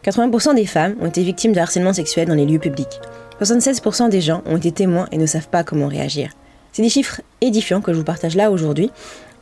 80% des femmes ont été victimes de harcèlement sexuel dans les lieux publics. 76% des gens ont été témoins et ne savent pas comment réagir. C'est des chiffres édifiants que je vous partage là aujourd'hui,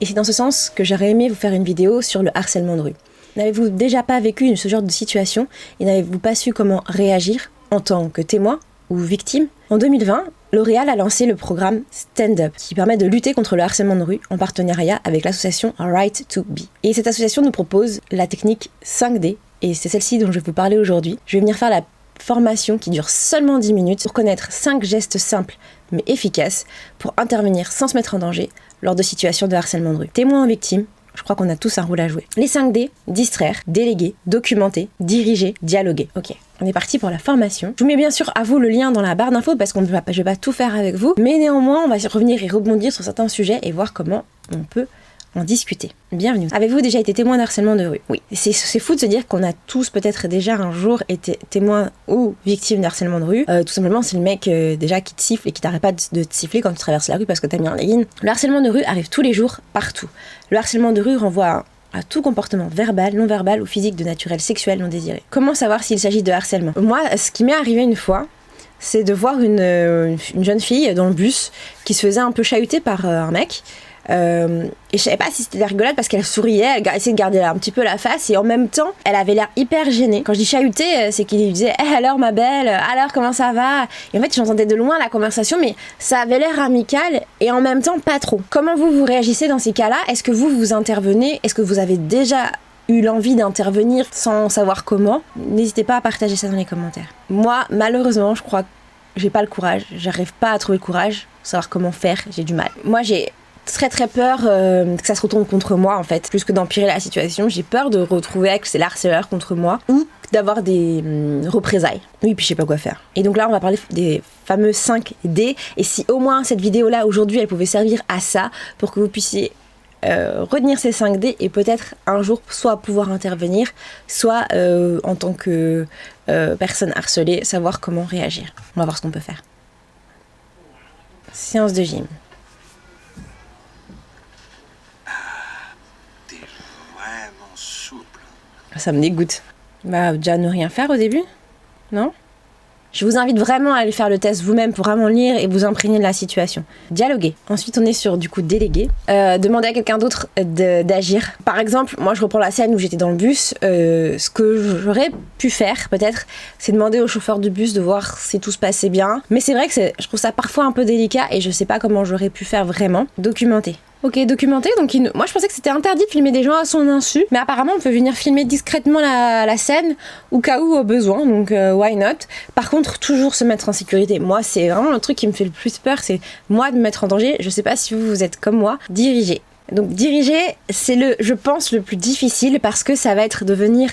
et c'est dans ce sens que j'aurais aimé vous faire une vidéo sur le harcèlement de rue. N'avez-vous déjà pas vécu ce genre de situation et n'avez-vous pas su comment réagir en tant que témoin ou victime? En 2020, L'Oréal a lancé le programme Stand Up, qui permet de lutter contre le harcèlement de rue en partenariat avec l'association Right to Be. Et cette association nous propose la technique 5D, et c'est celle-ci dont je vais vous parler aujourd'hui. Je vais venir faire la formation qui dure seulement 10 minutes pour connaître 5 gestes simples mais efficaces pour intervenir sans se mettre en danger lors de situations de harcèlement de rue. Témoin ou victime, je crois qu'on a tous un rôle à jouer. Les 5D, distraire, déléguer, documenter, diriger, dialoguer. Ok, on est parti pour la formation. Je vous mets bien sûr à vous le lien dans la barre d'infos parce que je vais pas tout faire avec vous. Mais néanmoins, on va revenir et rebondir sur certains sujets et voir comment on peut en discuter. Bienvenue. Avez-vous déjà été témoin de harcèlement de rue? Oui. C'est fou de se dire qu'on a tous peut-être déjà un jour été témoin ou victime de harcèlement de rue. Tout simplement, c'est le mec déjà qui te siffle et qui t'arrête pas de te siffler quand tu traverses la rue parce que t'as mis un legging. Le harcèlement de rue arrive tous les jours, partout. Le harcèlement de rue renvoie à tout comportement verbal, non verbal ou physique de naturel sexuel non désiré. Comment savoir s'il s'agit de harcèlement? Moi, ce qui m'est arrivé une fois, c'est de voir une jeune fille dans le bus qui se faisait un peu chahuter par un mec. Et je savais pas si c'était de la rigolade parce qu'elle souriait, elle essayait de garder un petit peu la face et en même temps elle avait l'air hyper gênée. Quand je dis chahuter, c'est qu'il lui disait hey, alors ma belle, alors comment ça va? Et en fait j'entendais de loin la conversation mais ça avait l'air amical et en même temps pas trop. Comment vous réagissez dans ces cas-là? Est-ce que vous intervenez? Est-ce que vous avez déjà eu l'envie d'intervenir sans savoir comment? N'hésitez pas à partager ça dans les commentaires. Moi malheureusement je crois que j'ai pas le courage, j'arrive pas à trouver le courage, savoir comment faire, j'ai du mal. Moi j'ai très peur que ça se retourne contre moi en fait, plus que d'empirer la situation. J'ai peur de retrouver avec ces harceleurs contre moi ou d'avoir des représailles. Oui, puis je sais pas quoi faire. Et donc là, on va parler des fameux 5D. Et si au moins cette vidéo-là aujourd'hui, elle pouvait servir à ça, pour que vous puissiez retenir ces 5D et peut-être un jour soit pouvoir intervenir, soit en tant que personne harcelée, savoir comment réagir. On va voir ce qu'on peut faire. Séance de gym. Ça me dégoûte. Bah, déjà ne rien faire au début, non? Je vous invite vraiment à aller faire le test vous-même pour vraiment lire et vous imprégner de la situation. Dialoguer. Ensuite, on est sur du coup déléguer. Demander à quelqu'un d'autre d'agir. Par exemple, moi je reprends la scène où j'étais dans le bus. Ce que j'aurais pu faire peut-être, c'est demander au chauffeur du bus de voir si tout se passait bien. Mais c'est vrai que je trouve ça parfois un peu délicat et je sais pas comment j'aurais pu faire vraiment. Documenter. Ok, documenter, donc moi je pensais que c'était interdit de filmer des gens à son insu, mais apparemment on peut venir filmer discrètement la scène, au cas où au besoin, donc why not. Par contre, toujours se mettre en sécurité. Moi, c'est vraiment le truc qui me fait le plus peur, c'est moi de me mettre en danger. Je sais pas si vous êtes comme moi. Diriger. Donc diriger, c'est je pense, le plus difficile parce que ça va être de venir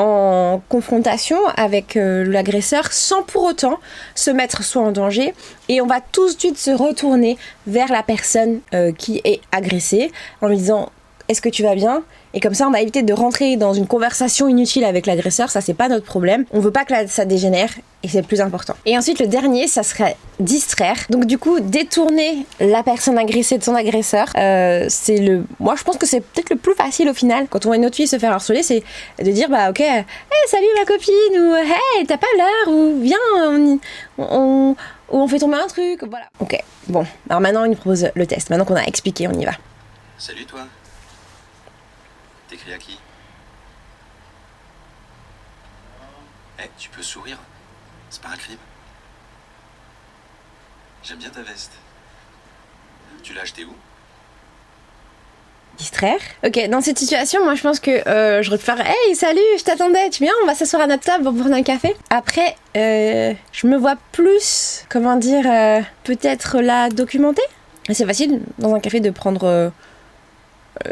en confrontation avec l'agresseur sans pour autant se mettre soit en danger et on va tout de suite se retourner vers la personne qui est agressée en lui disant est-ce que tu vas bien? Et comme ça on va éviter de rentrer dans une conversation inutile avec l'agresseur, ça c'est pas notre problème, on veut pas que ça dégénère et c'est le plus important. Et ensuite le dernier ça serait distraire, donc du coup détourner la personne agressée de son agresseur, moi je pense que c'est peut-être le plus facile au final quand on voit une autre fille se faire harceler, c'est de dire bah ok, hey, salut ma copine, ou hey t'as pas l'heure, ou viens on fait tomber un truc, voilà. Ok, bon, alors maintenant il nous propose le test, maintenant qu'on a expliqué on y va. Salut toi. T'écris à qui? Eh, tu peux sourire. C'est pas un crime. J'aime bien ta veste. Tu l'as achetée où? Distraire. Ok, dans cette situation, moi je pense que j'aurais pu faire hey salut, je t'attendais, tu viens, on va s'asseoir à notre table pour prendre un café. Après, je me vois plus, comment dire, peut-être la documenter. C'est facile dans un café de prendre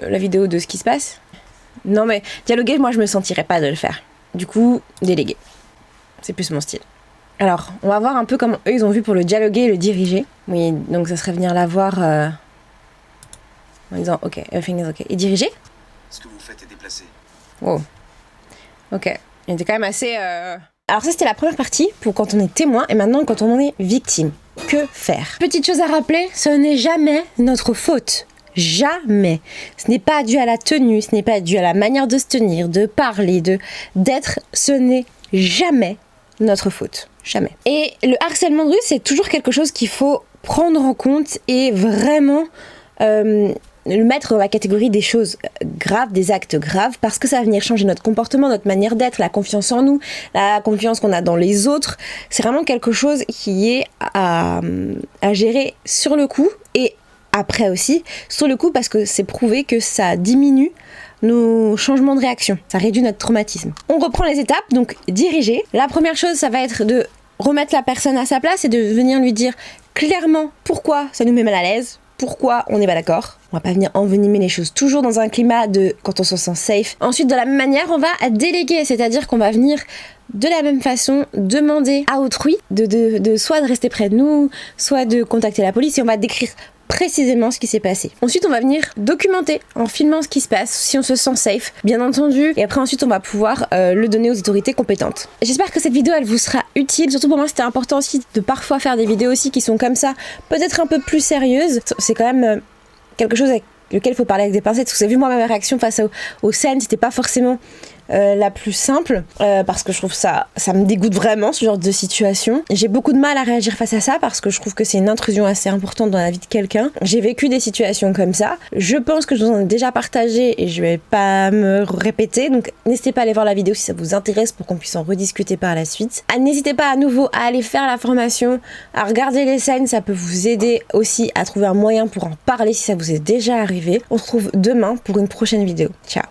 la vidéo de ce qui se passe. Non mais dialoguer, moi je me sentirais pas de le faire. Du coup, déléguer. C'est plus mon style. Alors, on va voir un peu comment eux ils ont vu pour le dialoguer et le diriger. Oui, donc ça serait venir la voir en disant ok, everything is ok. Et diriger? Ce que vous faites est déplacé. Wow. Ok. Il était quand même assez... Alors ça c'était la première partie pour quand on est témoin et maintenant quand on en est victime. Que faire? Petite chose à rappeler, ce n'est jamais notre faute. Jamais. Ce n'est pas dû à la tenue, ce n'est pas dû à la manière de se tenir, de parler, d'être. Ce n'est jamais notre faute. Jamais. Et le harcèlement de rue, c'est toujours quelque chose qu'il faut prendre en compte et vraiment le mettre dans la catégorie des choses graves, des actes graves, parce que ça va venir changer notre comportement, notre manière d'être, la confiance en nous, la confiance qu'on a dans les autres. C'est vraiment quelque chose qui est à gérer sur le coup et après aussi sur le coup, parce que c'est prouvé que ça diminue nos changements de réaction, ça réduit notre traumatisme. On reprend les étapes, donc diriger. La première chose, ça va être de remettre la personne à sa place et de venir lui dire clairement pourquoi ça nous met mal à l'aise, pourquoi on n'est pas d'accord. On va pas venir envenimer les choses, toujours dans un climat de quand on se sent safe. Ensuite, de la même manière, on va déléguer, c'est-à-dire qu'on va venir de la même façon demander à autrui de soit de rester près de nous, soit de contacter la police, et on va décrire précisément ce qui s'est passé. Ensuite, on va venir documenter en filmant ce qui se passe, si on se sent safe, bien entendu. Et après, ensuite, on va pouvoir le donner aux autorités compétentes. J'espère que cette vidéo, elle vous sera utile. Surtout pour moi, c'était important aussi de parfois faire des vidéos aussi qui sont comme ça, peut-être un peu plus sérieuses. C'est quand même quelque chose avec lequel il faut parler avec des pincettes. Vous avez vu, moi, ma réaction face aux scènes, c'était pas forcément la plus simple, parce que je trouve ça me dégoûte vraiment, ce genre de situation. J'ai beaucoup de mal à réagir face à ça parce que je trouve que c'est une intrusion assez importante dans la vie de quelqu'un. J'ai vécu des situations comme ça. Je pense que je vous en ai déjà partagé et je vais pas me répéter, donc n'hésitez pas à aller voir la vidéo si ça vous intéresse pour qu'on puisse en rediscuter par la suite. N'hésitez pas à nouveau à aller faire la formation, à regarder les scènes, ça peut vous aider aussi à trouver un moyen pour en parler si ça vous est déjà arrivé. On se retrouve demain pour une prochaine vidéo. Ciao.